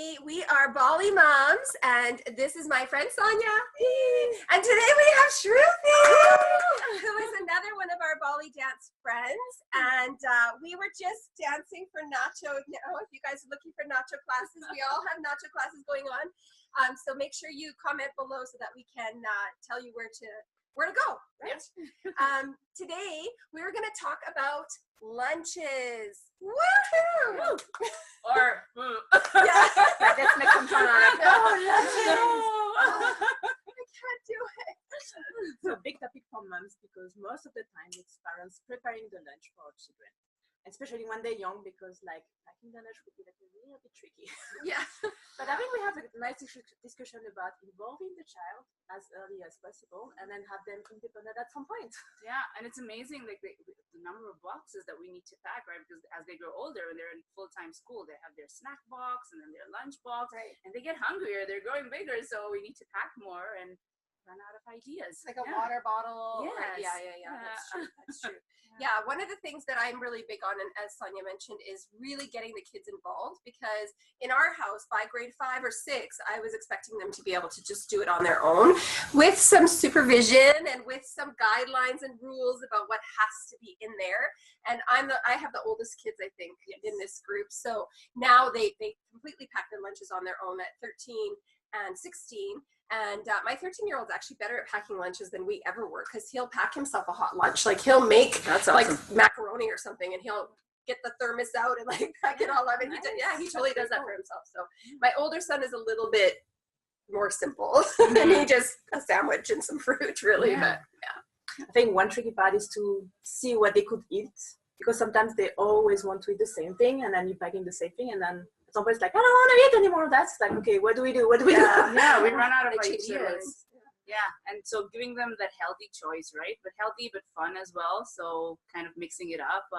Shruti. We are Bolly Moms, and this is my friend Sonia. And today we have Shruti, who is another one of our Bolly dance friends. And we were just dancing for Naacho. If you guys are looking for Naacho classes, we all have Naacho classes going on. So make sure you comment below so that we can tell you where to go, right? Yes. Today, we're going to talk about lunches. Woohoo! Or, yeah. Let's make some fun out of it. No, lunches. I can't do it. It's a big topic for moms because most of the time it's parents preparing the lunch for our children. Especially when they're young, because like packing the lunch would be like a little bit tricky. Yeah. But I think we have a nice discussion about involving the child as early as possible and then have them independent at some point. Yeah, and it's amazing like the number of boxes that we need to pack, right? Because as they grow older and they're in full-time school, they have their snack box and then their lunch box, right. And they get hungrier, they're growing bigger, so we need to pack more and run out of ideas. Like a water bottle. Yes. Yeah. That's true. Yeah, one of the things that I'm really big on, and as Sonia mentioned, is really getting the kids involved, because in our house by grade 5 or 6, I was expecting them to be able to just do it on their own with some supervision and with some guidelines and rules about what has to be in there. And I have the oldest kids, I think, in this group. So now they completely pack their lunches on their own at 13 and 16. And my 13-year-old's actually better at packing lunches than we ever were, because he'll pack himself a hot lunch. Like he'll make like macaroni or something, and he'll get the thermos out and like pack it all up. And he totally does that for himself. So my older son is a little bit more simple. And he just a sandwich and some fruit, really. Yeah. But yeah, I think one tricky part is to see what they could eat, because sometimes they always want to eat the same thing, and then you're packing the same thing, and then it's always like, I don't want to eat anymore. That's like, okay, what do we do? Yeah, we run out of ideas. Yeah, and so giving them that healthy choice, right? But healthy, but fun as well. So kind of mixing it up.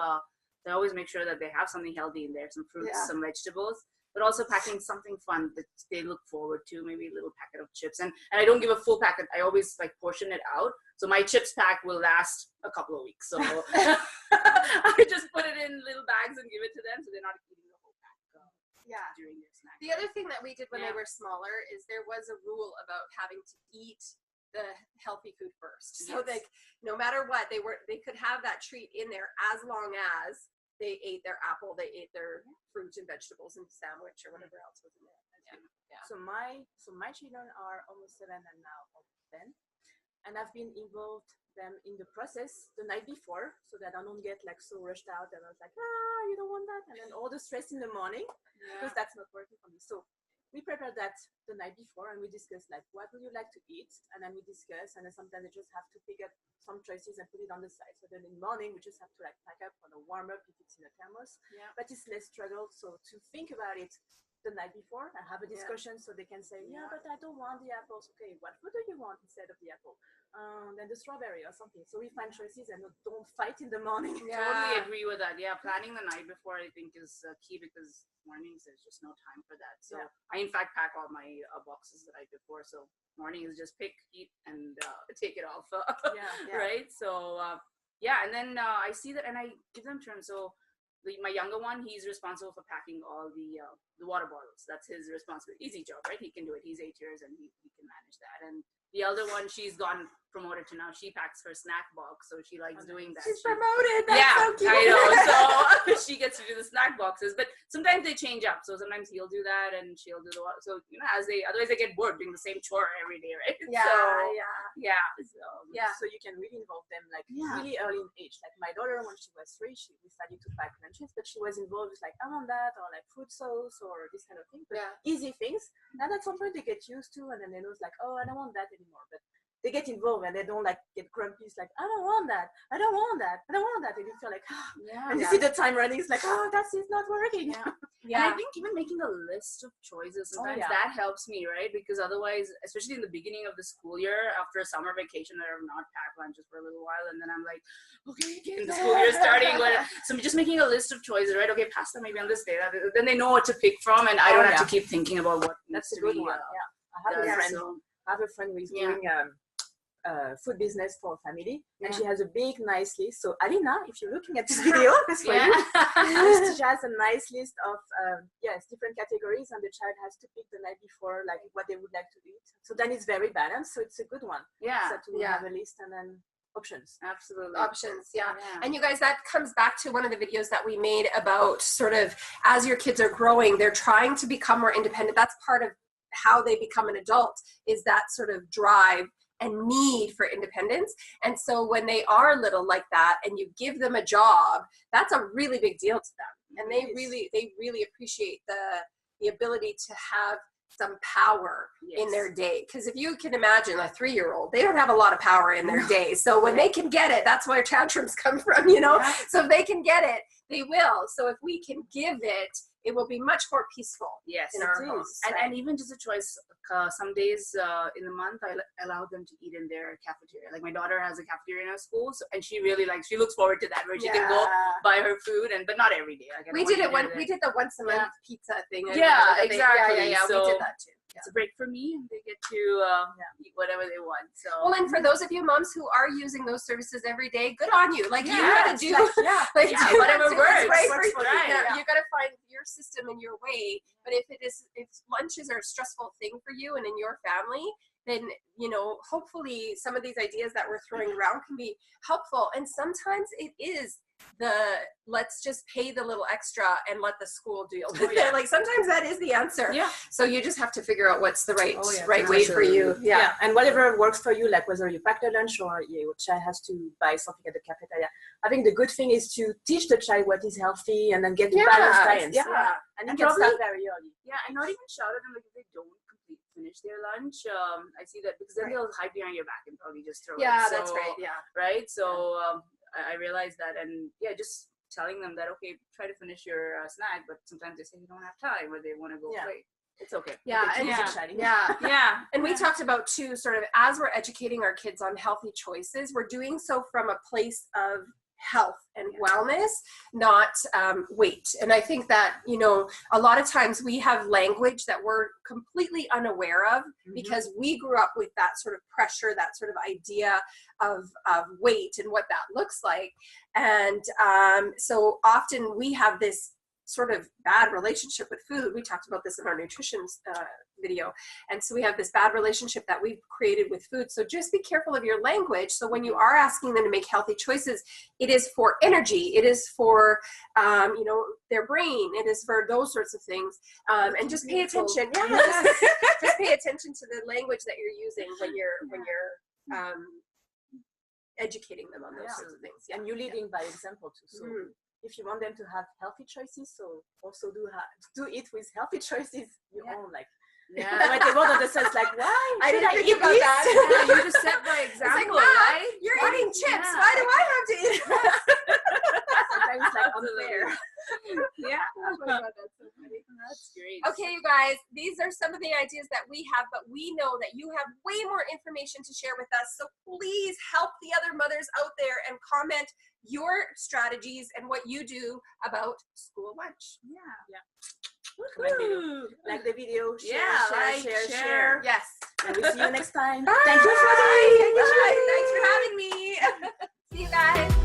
They always make sure that they have something healthy in there, some fruits, some vegetables, but also packing something fun that they look forward to, maybe a little packet of chips. And I don't give a full packet. I always like portion it out. So my chips pack will last a couple of weeks. So I just put it in little bags and give it to them, so they're not eating the whole pack during their snack. The other thing that we did when they were smaller is there was a rule about having to eat the healthy food first. So like no matter what, they could have that treat in there as long as they ate their apple, they ate their fruits and vegetables and sandwich or whatever else was in there. Yeah. So my children are almost 7 and now 10, and I've been involved them in the process the night before, so that I don't get like so rushed out and I was like, you don't want that, and then all the stress in the morning, because that's not working for me. So we prepare that the night before, and we discuss like, what would you like to eat, and then we discuss, and then sometimes I just have to pick up some choices and put it on the side. So then in the morning we just have to like pack up for the warm up if it's in a thermos. But it's less struggle. So to think about it the night before and have a discussion, so they can say, but I don't want the apples. Okay, what food do you want instead of the apple? Then the strawberry or something. So we find choices and don't fight in the morning. Totally agree with that. Yeah, planning the night before I think is key, because mornings there's just no time for that. So I in fact pack all my boxes the night before. So morning is just pick, eat, and take it off. Right? So and then I see that and I give them turns. So my younger one, he's responsible for packing all the water bottles. That's his responsibility. Easy job, right? He can do it. He's 8 years and he can manage that. And the elder one, she's gotten promoted to now she packs her snack box, so she likes doing that. She's promoted. That's so cute. I know. So she gets to do the snack boxes, but sometimes they change up. So sometimes he'll do that and she'll do the water. So otherwise they get bored doing the same chore every day, right? So you can really involve them like really early in age. Like my daughter, when she was 3, we started to pack lunches, but she was involved with like, I want that, or like fruit sauce or this kind of thing. But easy things. And at some point they get used to, and then they know like, oh, I don't want that anymore. But they get involved and they don't like get grumpy. It's like, I don't want that. I don't want that. I don't want that. And you feel like, and you see the time running. It's like, it's not working. And I think even making a list of choices, sometimes that helps me, right? Because otherwise, especially in the beginning of the school year, after a summer vacation, I have not packed lunches for a little while. And then I'm like, okay, again, the school year is starting. So I'm just making a list of choices, right? Okay, pasta maybe on this day. Then they know what to pick from, and I don't have to keep thinking about what needs to be. I have a friend who is doing food business for family, and Yeah. she has a big, nice list. So Alina, if you're looking at this video, that's for you. She has a nice list of different categories, and the child has to pick the night before like what they would like to eat. So then it's very balanced. So it's a good one. Yeah. So to have a list and then options. Absolutely. Options, yeah. And you guys, that comes back to one of the videos that we made about sort of as your kids are growing, they're trying to become more independent. That's part of how they become an adult, is that sort of drive and need for independence. And so when they are little like that and you give them a job, that's a really big deal to them. And they really appreciate the ability to have some power in their day. Because if you can imagine a 3-year-old, they don't have a lot of power in their day. So when they can get it, that's where tantrums come from, you know? Yeah. So if they can get it, they will. So if we can give it, it will be much more peaceful in our homes. And even just a choice, some days in the month, I allow them to eat in their cafeteria. Like my daughter has a cafeteria in her school, so, and she really she looks forward to that, where she can go buy her food, but not every day. We did the once a month pizza thing. Yeah, exactly. Yeah, so we did that too. It's a break for me, and they get to eat whatever they want. So well, and for those of you moms who are using those services every day, good on you. Like you gotta do whatever works right for you. You gotta find your system and your way. But if lunches are a stressful thing for you and in your family, then hopefully some of these ideas that we're throwing around can be helpful. And sometimes it is let's just pay the little extra and let the school deal with it. Like sometimes that is the answer. Yeah. So you just have to figure out what's the right way for you. Yeah. And whatever works for you, like whether you pack the lunch or your child has to buy something at the cafeteria. I think the good thing is to teach the child what is healthy and then get the balanced diet. Yeah. And you can start very early. Yeah, and not even shout at them if they don't finish their lunch. I see that because then they'll hide behind your back and probably just throw it. Yeah, that's right. Yeah. Right. So I realized that, and just telling them that, okay, try to finish your snack, but sometimes they say you don't have time or they want to go play. It's okay. And we talked about too, sort of as we're educating our kids on healthy choices, we're doing so from a place of health and wellness, not weight. And I think that, a lot of times we have language that we're completely unaware of because we grew up with that sort of pressure, that sort of idea of weight and what that looks like. And so often we have this sort of bad relationship with food. We talked about this in our nutrition video. And so we have this bad relationship that we've created with food. So just be careful of your language. So when you are asking them to make healthy choices, it is for energy. It is for, their brain. It is for those sorts of things. And just pay attention. Just pay attention to the language that you're using when you're educating them on those sorts of things. And you're leading by example too. So if you want them to have healthy choices, so also do it with healthy choices. You own when they won't understand, it's like, why? I didn't think about that. You just set by example, right? You're eating chips. Why do I have to eat? Sometimes it's like unfair. Oh my God, that's so funny. That's great. Okay, you guys, these are some of the ideas that we have, but we know that you have way more information to share with us. So please help the other mothers out there and comment your strategies and what you do about school lunch. Like the video, share. Yes. And we'll see you next time. Bye. Thank you, Shruti. Thanks for having me. See you guys.